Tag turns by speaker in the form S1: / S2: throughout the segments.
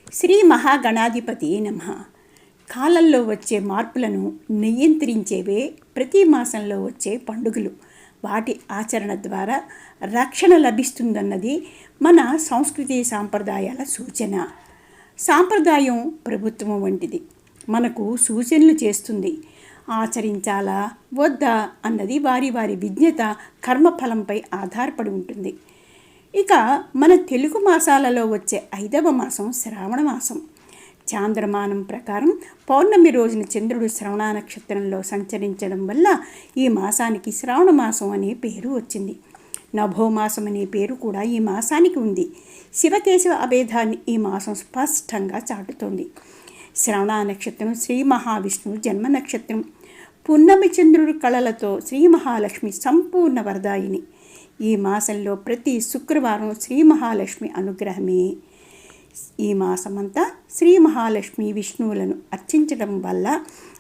S1: శ్రీ మహాగణాధిపతి నమః. కాలంలో వచ్చే మార్పులను నియంత్రించేవే ప్రతి మాసంలో వచ్చే పండుగలు. వాటి ఆచరణ ద్వారా రక్షణ లభిస్తుందన్నది మన సంస్కృతి సాంప్రదాయాల సూచన. సాంప్రదాయం ప్రభుత్వం వంటిది, మనకు సూచనలు చేస్తుంది. ఆచరించాలా వద్దా అన్నది వారి వారి విజ్ఞత కర్మఫలంపై ఆధారపడి ఉంటుంది. ఇక మన తెలుగు మాసాలలో వచ్చే 5వ మాసం శ్రావణ మాసం. చాంద్రమానం ప్రకారం పౌర్ణమి రోజున చంద్రుడు శ్రవణ నక్షత్రంలో సంచరించడం వల్ల ఈ మాసానికి శ్రావణ మాసం అనే పేరు వచ్చింది. నభోమాసం అనే పేరు కూడా ఈ మాసానికి ఉంది. శివకేశవ అభేదాన్ని ఈ మాసం స్పష్టంగా చాటుతోంది. శ్రవణ నక్షత్రం శ్రీ మహావిష్ణువు జన్మ నక్షత్రం. పున్నమి చంద్రుడి కళలతో శ్రీ మహాలక్ష్మి సంపూర్ణ వరదాయిని. ఈ మాసంలో ప్రతి శుక్రవారం శ్రీ మహాలక్ష్మి అనుగ్రహమే. ఈ మాసమంతా శ్రీ మహాలక్ష్మి విష్ణువులను అర్చించడం వల్ల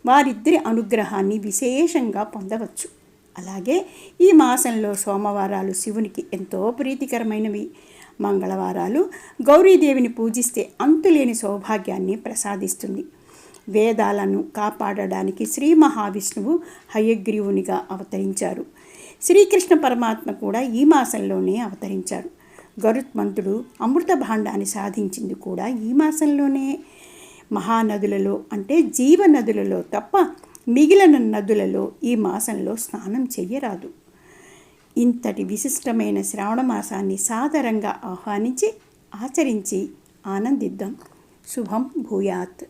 S1: వారిద్దరి అనుగ్రహాన్ని విశేషంగా పొందవచ్చు. అలాగే ఈ మాసంలో సోమవారాలు శివునికి ఎంతో ప్రీతికరమైనవి. మంగళవారాలు గౌరీదేవిని పూజిస్తే అంతులేని సౌభాగ్యాన్ని ప్రసాదిస్తుంది. వేదాలను కాపాడడానికి శ్రీ మహావిష్ణువు హయగ్రీవునిగా అవతరించారు. శ్రీకృష్ణ పరమాత్మ కూడా ఈ మాసంలోనే అవతరించారు. గరుత్మంతుడు అమృత భాండాన్ని సాధించింది కూడా ఈ మాసంలోనే. మహానదులలో అంటే జీవనదులలో తప్ప మిగిలిన నదులలో ఈ మాసంలో స్నానం చెయ్యరాదు. ఇంతటి విశిష్టమైన శ్రావణ మాసాన్ని సాదరంగా ఆహ్వానించి ఆచరించి ఆనందిద్దాం. శుభం భూయాత్.